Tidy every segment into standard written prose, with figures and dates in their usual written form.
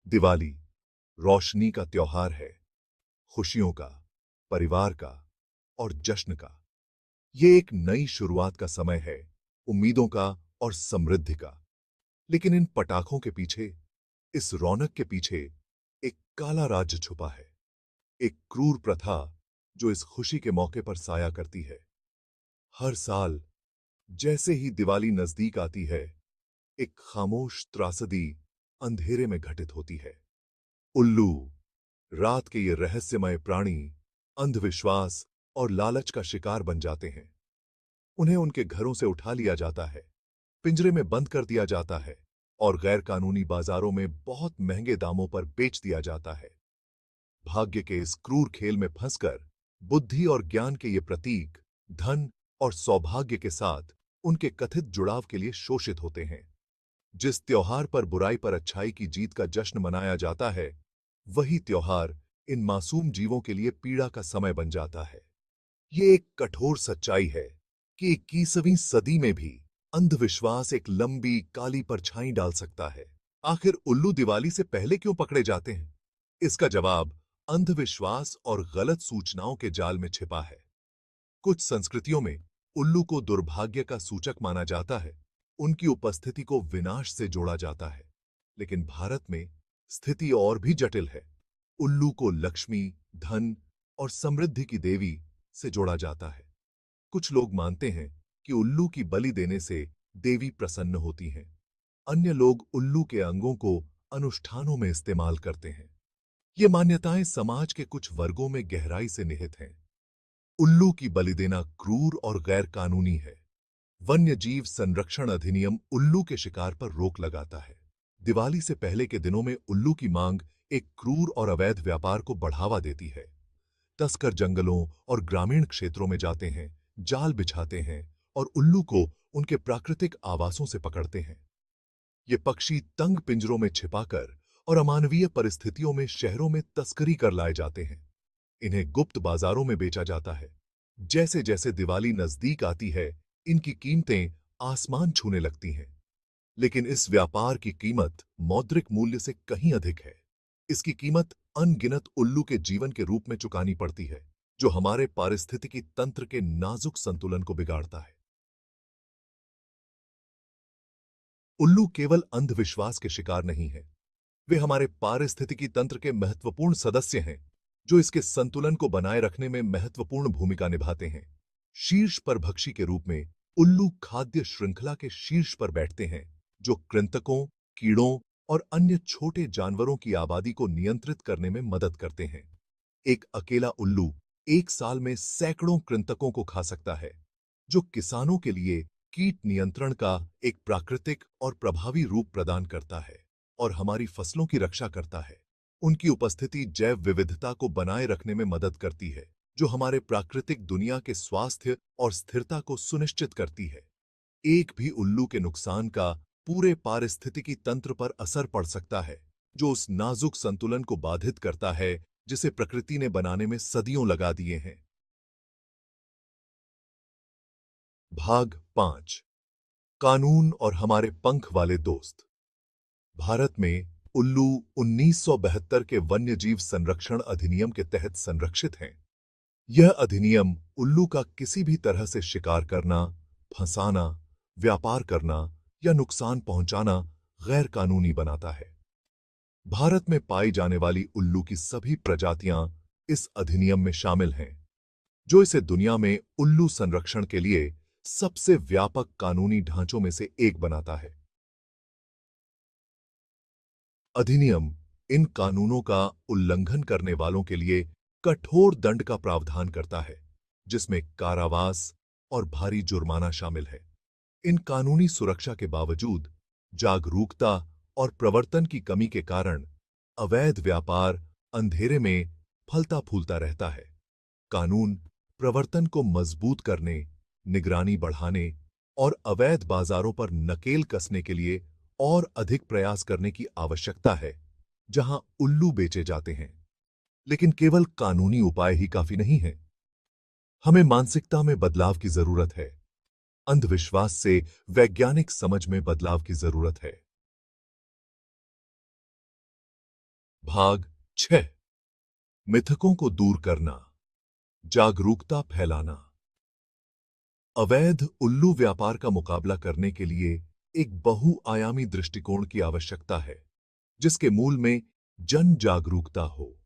दिवाली रोशनी का त्योहार है, खुशियों का, परिवार का और जश्न का। ये एक नई शुरुआत का समय है, उम्मीदों का और समृद्धि का। लेकिन इन पटाखों के पीछे, इस रौनक के पीछे एक काला राज छुपा है, एक क्रूर प्रथा जो इस खुशी के मौके पर साया करती है। हर साल जैसे ही दिवाली नजदीक आती है, एक खामोश त्रासदी अंधेरे में घटित होती है। उल्लू, रात के ये रहस्यमय प्राणी, अंधविश्वास और लालच का शिकार बन जाते हैं। उन्हें उनके घरों से उठा लिया जाता है, पिंजरे में बंद कर दिया जाता है और गैर कानूनी बाजारों में बहुत महंगे दामों पर बेच दिया जाता है। भाग्य के इस क्रूर खेल में फंसकर बुद्धि और ज्ञान के ये प्रतीक धन और सौभाग्य के साथ उनके कथित जुड़ाव के लिए शोषित होते हैं। जिस त्योहार पर बुराई पर अच्छाई की जीत का जश्न मनाया जाता है, वही त्योहार इन मासूम जीवों के लिए पीड़ा का समय बन जाता है। ये एक कठोर सच्चाई है कि 21वीं सदी में भी अंधविश्वास एक लंबी काली परछाई डाल सकता है। आखिर उल्लू दिवाली से पहले क्यों पकड़े जाते हैं? इसका जवाब अंधविश्वास और गलत सूचनाओं के जाल में छिपा है। कुछ संस्कृतियों में उल्लू को दुर्भाग्य का सूचक माना जाता है, उनकी उपस्थिति को विनाश से जोड़ा जाता है। लेकिन भारत में स्थिति और भी जटिल है। उल्लू को लक्ष्मी, धन और समृद्धि की देवी से जोड़ा जाता है। कुछ लोग मानते हैं कि उल्लू की बलि देने से देवी प्रसन्न होती हैं। अन्य लोग उल्लू के अंगों को अनुष्ठानों में इस्तेमाल करते हैं। ये मान्यताएं समाज के कुछ वर्गों में गहराई से निहित हैं। उल्लू की बलि देना क्रूर और गैर कानूनी है। वन्य जीव संरक्षण अधिनियम उल्लू के शिकार पर रोक लगाता है। दिवाली से पहले के दिनों में उल्लू की मांग एक क्रूर और अवैध व्यापार को बढ़ावा देती है। तस्कर जंगलों और ग्रामीण क्षेत्रों में जाते हैं, जाल बिछाते हैं और उल्लू को उनके प्राकृतिक आवासों से पकड़ते हैं। ये पक्षी तंग पिंजरों में छिपाकर और अमानवीय परिस्थितियों में शहरों में तस्करी कर लाए जाते हैं। इन्हें गुप्त बाजारों में बेचा जाता है। जैसे जैसे दिवाली नजदीक आती है, इनकी कीमतें आसमान छूने लगती हैं। लेकिन इस व्यापार की कीमत मौद्रिक मूल्य से कहीं अधिक है। इसकी कीमत अनगिनत उल्लू के जीवन के रूप में चुकानी पड़ती है, जो हमारे पारिस्थितिकी तंत्र के नाजुक संतुलन को बिगाड़ता है। उल्लू केवल अंधविश्वास के शिकार नहीं है, वे हमारे पारिस्थितिकी तंत्र के महत्वपूर्ण सदस्य हैं, जो इसके संतुलन को बनाए रखने में महत्वपूर्ण भूमिका निभाते हैं। शीर्ष परभक्षी के रूप में उल्लू खाद्य श्रृंखला के शीर्ष पर बैठते हैं, जो कृंतकों, कीड़ों और अन्य छोटे जानवरों की आबादी को नियंत्रित करने में मदद करते हैं। एक अकेला उल्लू एक साल में सैकड़ों कृंतकों को खा सकता है, जो किसानों के लिए कीट नियंत्रण का एक प्राकृतिक और प्रभावी रूप प्रदान करता है और हमारी फसलों की रक्षा करता है। उनकी उपस्थिति जैव विविधता को बनाए रखने में मदद करती है, जो हमारे प्राकृतिक दुनिया के स्वास्थ्य और स्थिरता को सुनिश्चित करती है। एक भी उल्लू के नुकसान का पूरे पारिस्थितिकी तंत्र पर असर पड़ सकता है, जो उस नाजुक संतुलन को बाधित करता है जिसे प्रकृति ने बनाने में सदियों लगा दिए हैं। भाग 5 कानून और हमारे पंख वाले दोस्त। भारत में उल्लू 1972 के वन्यजीव संरक्षण अधिनियम के तहत संरक्षित हैं। यह अधिनियम उल्लू का किसी भी तरह से शिकार करना, फंसाना, व्यापार करना या नुकसान पहुंचाना गैर कानूनी बनाता है। भारत में पाई जाने वाली उल्लू की सभी प्रजातियां इस अधिनियम में शामिल हैं, जो इसे दुनिया में उल्लू संरक्षण के लिए सबसे व्यापक कानूनी ढांचों में से एक बनाता है। अधिनियम इन कानूनों का उल्लंघन करने वालों के लिए कठोर दंड का प्रावधान करता है, जिसमें कारावास और भारी जुर्माना शामिल है। इन कानूनी सुरक्षा के बावजूद जागरूकता और प्रवर्तन की कमी के कारण अवैध व्यापार अंधेरे में फलता फूलता रहता है। कानून प्रवर्तन को मजबूत करने, निगरानी बढ़ाने और अवैध बाजारों पर नकेल कसने के लिए और अधिक प्रयास करने की आवश्यकता है, जहां उल्लू बेचे जाते हैं। लेकिन केवल कानूनी उपाय ही काफी नहीं है। हमें मानसिकता में बदलाव की जरूरत है। अंधविश्वास से वैज्ञानिक समझ में बदलाव की जरूरत है। भाग 6। मिथकों को दूर करना, जागरूकता फैलाना। अवैध उल्लू व्यापार का मुकाबला करने के लिए एक बहुआयामी दृष्टिकोण की आवश्यकता है, जिसके मूल में जन जागरूकता हो।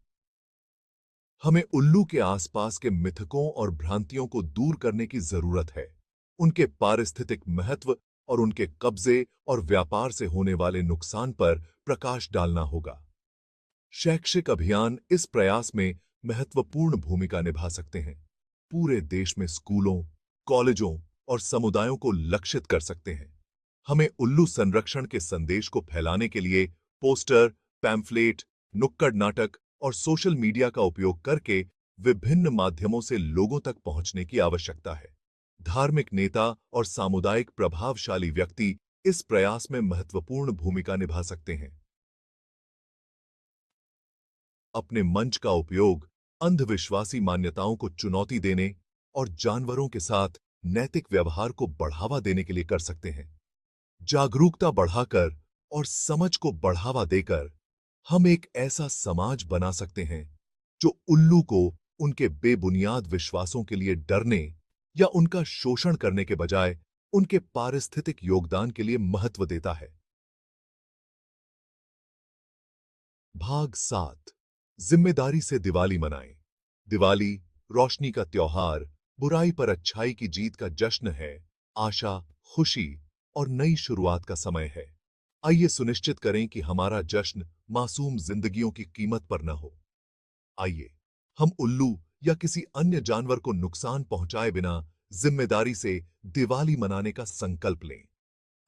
हमें उल्लू के आसपास के मिथकों और भ्रांतियों को दूर करने की जरूरत है, उनके पारिस्थितिक महत्व और उनके कब्जे और व्यापार से होने वाले नुकसान पर प्रकाश डालना होगा। शैक्षिक अभियान इस प्रयास में महत्वपूर्ण भूमिका निभा सकते हैं। पूरे देश में स्कूलों, कॉलेजों और समुदायों को लक्षित कर सकते हैं। हमें उल्लू संरक्षण के संदेश को फैलाने के लिए पोस्टर, पैम्फलेट, नुक्कड़ नाटक और सोशल मीडिया का उपयोग करके विभिन्न माध्यमों से लोगों तक पहुंचने की आवश्यकता है। धार्मिक नेता और सामुदायिक प्रभावशाली व्यक्ति इस प्रयास में महत्वपूर्ण भूमिका निभा सकते हैं। अपने मंच का उपयोग अंधविश्वासी मान्यताओं को चुनौती देने और जानवरों के साथ नैतिक व्यवहार को बढ़ावा देने के लिए कर सकते हैं। जागरूकता बढ़ाकर और समझ को बढ़ावा देकर हम एक ऐसा समाज बना सकते हैं जो उल्लू को उनके बेबुनियाद विश्वासों के लिए डरने या उनका शोषण करने के बजाय उनके पारिस्थितिक योगदान के लिए महत्व देता है। भाग 7। जिम्मेदारी से दिवाली मनाएं। दिवाली रोशनी का त्योहार, बुराई पर अच्छाई की जीत का जश्न है, आशा, खुशी और नई शुरुआत का समय है। आइए सुनिश्चित करें कि हमारा जश्न मासूम जिंदगियों की कीमत पर न हो। आइए हम उल्लू या किसी अन्य जानवर को नुकसान पहुंचाए बिना जिम्मेदारी से दिवाली मनाने का संकल्प लें।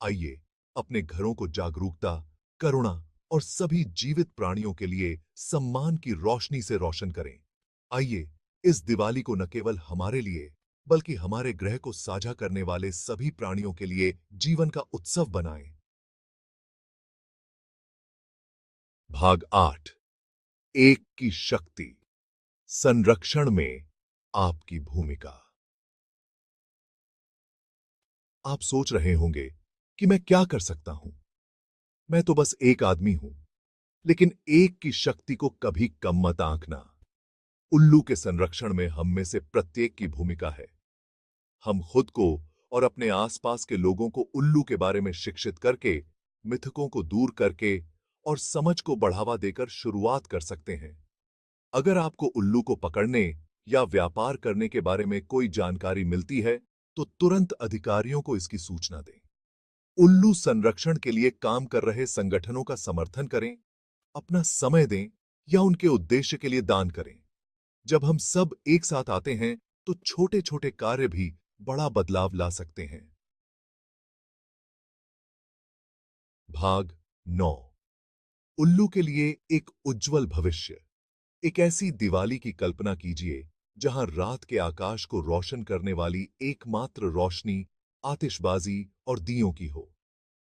आइए अपने घरों को जागरूकता, करुणा और सभी जीवित प्राणियों के लिए सम्मान की रोशनी से रोशन करें। आइए इस दिवाली को न केवल हमारे लिए बल्कि हमारे ग्रह को साझा करने वाले सभी प्राणियों के लिए जीवन का उत्सव बनाएं। भाग 8। एक की शक्ति, संरक्षण में आपकी भूमिका। आप सोच रहे होंगे कि मैं क्या कर सकता हूं। मैं तो बस एक आदमी हूं, लेकिन एक की शक्ति को कभी कम मत आंकना। उल्लू के संरक्षण में हम में से प्रत्येक की भूमिका है। हम खुद को और अपने आसपास के लोगों को उल्लू के बारे में शिक्षित करके, मिथकों को दूर करके और समझ को बढ़ावा देकर शुरुआत कर सकते हैं। अगर आपको उल्लू को पकड़ने या व्यापार करने के बारे में कोई जानकारी मिलती है, तो तुरंत अधिकारियों को इसकी सूचना दें। उल्लू संरक्षण के लिए काम कर रहे संगठनों का समर्थन करें, अपना समय दें या उनके उद्देश्य के लिए दान करें। जब हम सब एक साथ आते हैं, तो छोटे-छोटे कार्य भी बड़ा बदलाव ला सकते हैं। भाग 9। उल्लू के लिए एक उज्जवल भविष्य। एक ऐसी दिवाली की कल्पना कीजिए जहां रात के आकाश को रोशन करने वाली एकमात्र रोशनी आतिशबाजी और दियों की हो।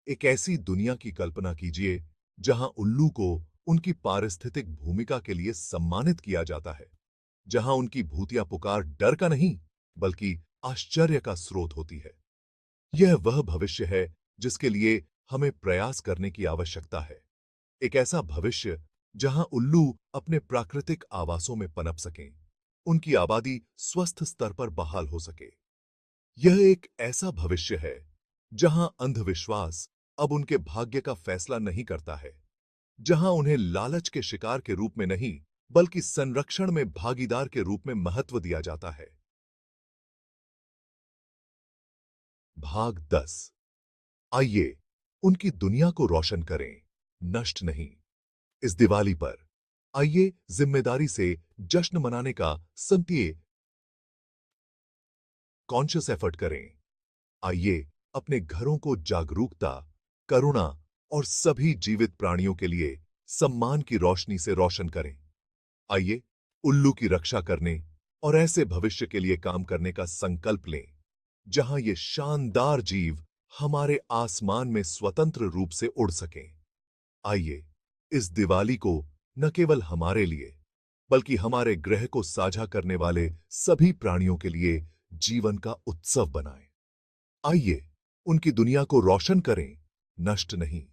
एक ऐसी दुनिया की कल्पना कीजिए जहां उल्लू को उनकी पारिस्थितिक भूमिका के लिए सम्मानित किया जाता है, जहां उनकी भूतिया पुकार डर का नहीं बल्कि आश्चर्य का स्रोत होती है। यह वह भविष्य है जिसके लिए हमें प्रयास करने की आवश्यकता है। एक ऐसा भविष्य जहां उल्लू अपने प्राकृतिक आवासों में पनप सकें, उनकी आबादी स्वस्थ स्तर पर बहाल हो सके। यह एक ऐसा भविष्य है जहां अंधविश्वास अब उनके भाग्य का फैसला नहीं करता है, जहां उन्हें लालच के शिकार के रूप में नहीं बल्कि संरक्षण में भागीदार के रूप में महत्व दिया जाता है। भाग 10। आइए उनकी दुनिया को रोशन करें, नष्ट नहीं। इस दिवाली पर आइए जिम्मेदारी से जश्न मनाने का संतीय कॉन्शियस एफर्ट करें। आइए अपने घरों को जागरूकता, करुणा और सभी जीवित प्राणियों के लिए सम्मान की रोशनी से रोशन करें। आइए उल्लू की रक्षा करने और ऐसे भविष्य के लिए काम करने का संकल्प लें जहां ये शानदार जीव हमारे आसमान में स्वतंत्र रूप से उड़ सकें। आइए इस दिवाली को न केवल हमारे लिए बल्कि हमारे ग्रह को साझा करने वाले सभी प्राणियों के लिए जीवन का उत्सव बनाएं। आइए उनकी दुनिया को रोशन करें, नष्ट नहीं।